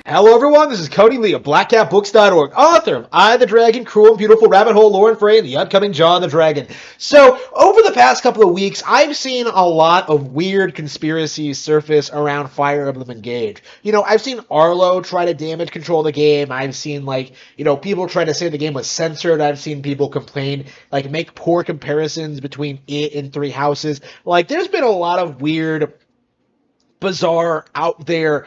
Hello, everyone. This is Cody Lee of BlackCatBooks.org, author of I the Dragon, Cruel and Beautiful Rabbit Hole Lore and Fray, and the upcoming Jaw the Dragon. So, over the past couple of weeks, I've seen a lot of weird conspiracies surface around Fire Emblem Engage. I've seen Arlo try to damage control the game. I've seen, people try to say the game was censored. I've seen people complain, make poor comparisons between it and Three Houses. There's been a lot of weird, bizarre, out there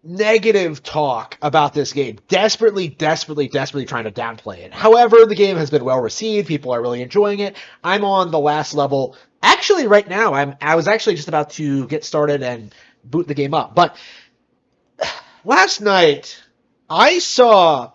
negative talk about this game, desperately trying to downplay it. However, the game has been well received. People are really enjoying it. I'm on the last level. Actually, right now, I was actually just about to get started and boot the game up. But last night, I saw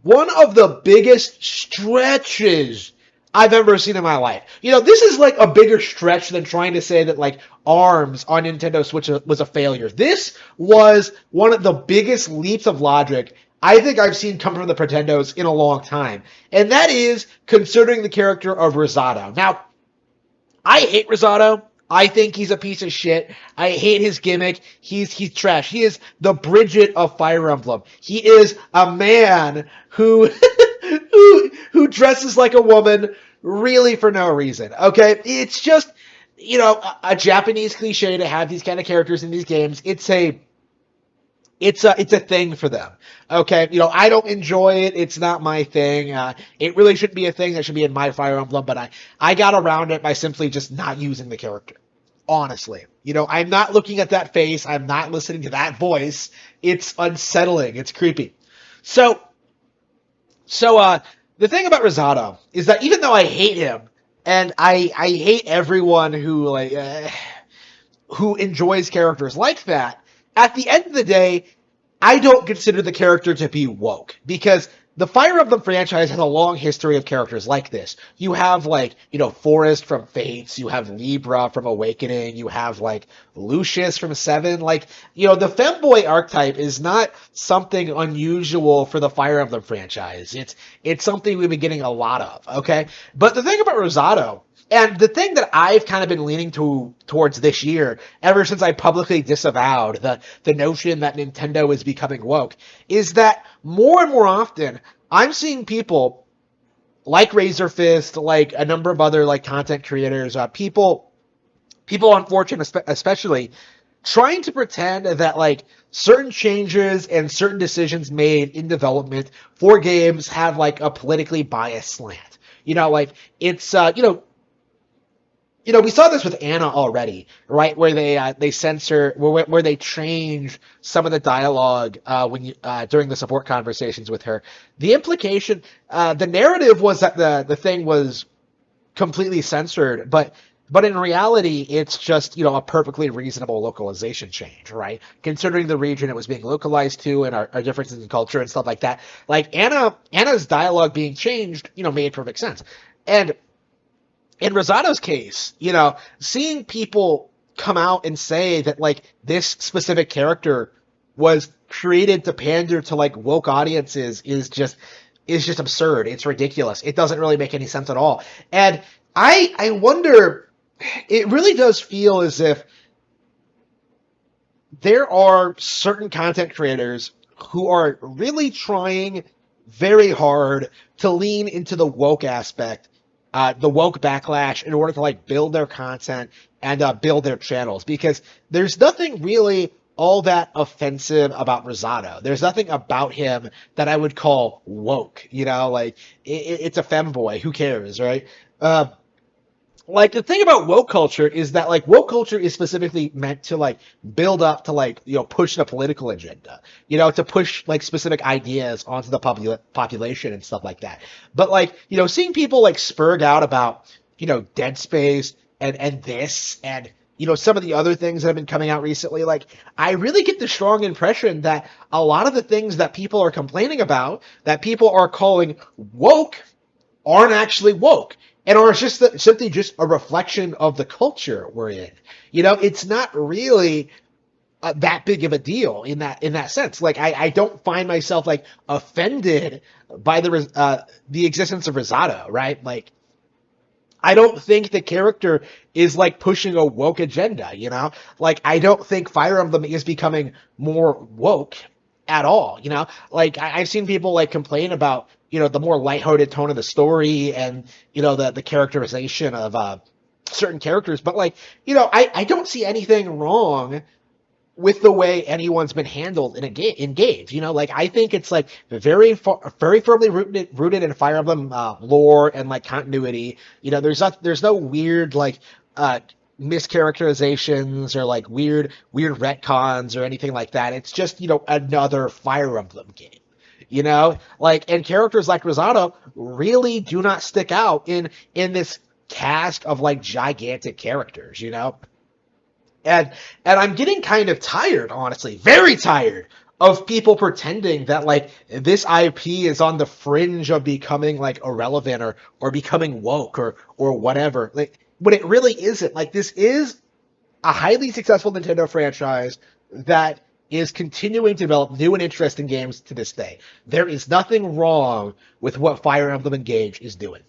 one of the biggest stretches I've ever seen in my life. This is like a bigger stretch than trying to say that ARMS on Nintendo Switch was a failure. This was one of the biggest leaps of logic I think I've seen come from the Pretendos in a long time. And that is considering the character of Rosado. Now, I hate Rosado. I think he's a piece of shit. I hate his gimmick. He's trash. He is the Bridget of Fire Emblem. He is a man who who dresses like a woman really for no reason. Okay, it's just a Japanese cliche to have these kind of characters in these games. It's a thing for them. Okay, I don't enjoy it. It's not my thing. It really shouldn't be a thing that should be in my Fire Emblem, but I got around it by simply just not using the character. Honestly, I'm not looking at that face. I'm not listening to that voice. It's unsettling. It's creepy. So the thing about Rosado is that even though I hate him, and I hate everyone who enjoys characters like that, at the end of the day, I don't consider the character to be woke, because the Fire Emblem franchise has a long history of characters like this. You have, Forest from Fates, you have Libra from Awakening, you have, Lucius from Seven. The femboy archetype is not something unusual for the Fire Emblem franchise. It's something we've been getting a lot of, okay? But the thing about Rosado, and the thing that I've kind of been leaning towards this year, ever since I publicly disavowed the notion that Nintendo is becoming woke, is that more and more often, I'm seeing people like Razor Fist, like a number of other content creators, people on 4chan especially, trying to pretend that certain changes and certain decisions made in development for games have a politically biased slant. It's we saw this with Anna already, right? Where they censor, where they change some of the dialogue during the support conversations with her. The implication, the narrative was that the thing was completely censored, but in reality, it's just a perfectly reasonable localization change, right? Considering the region it was being localized to and our differences in culture and stuff like that. Anna's dialogue being changed, made perfect sense. And in Rosado's case, seeing people come out and say that this specific character was created to pander to woke audiences is just absurd. It's ridiculous. It doesn't really make any sense at all. And I wonder, it really does feel as if there are certain content creators who are really trying very hard to lean into the woke aspect, the woke backlash, in order to build their content and build their channels, because there's nothing really all that offensive about Rosado. There's nothing about him that I would call woke. It's a femboy. Who cares, right? The thing about woke culture is that woke culture is specifically meant to build up to push the political agenda, to push specific ideas onto the population and stuff like that. But seeing people spurg out about Dead Space and this and some of the other things that have been coming out recently, I really get the strong impression that a lot of the things that people are complaining about, that people are calling woke, aren't actually woke, and are simply just a reflection of the culture we're in. It's not really that big of a deal in that sense. I don't find myself offended by the existence of Rosado, right? I don't think the character is pushing a woke agenda. I don't think Fire Emblem is becoming more woke. at all. Like I've seen people like complain about the more lighthearted tone of the story and the characterization of certain characters, but like I don't see anything wrong with the way anyone's been handled in games. Like I think it's like very firmly rooted in Fire Emblem lore and like continuity. There's no weird like uh, mischaracterizations or like weird retcons or anything like that. It's just another Fire Emblem game. Like, and characters like Rosado really do not stick out in this cast of like gigantic characters. And I'm getting kind of tired, honestly, very tired of people pretending that like this IP is on the fringe of becoming like irrelevant or becoming woke or whatever. Like when it really isn't. Like this is a highly successful Nintendo franchise that is continuing to develop new and interesting games to this day. There is nothing wrong with what Fire Emblem Engage is doing.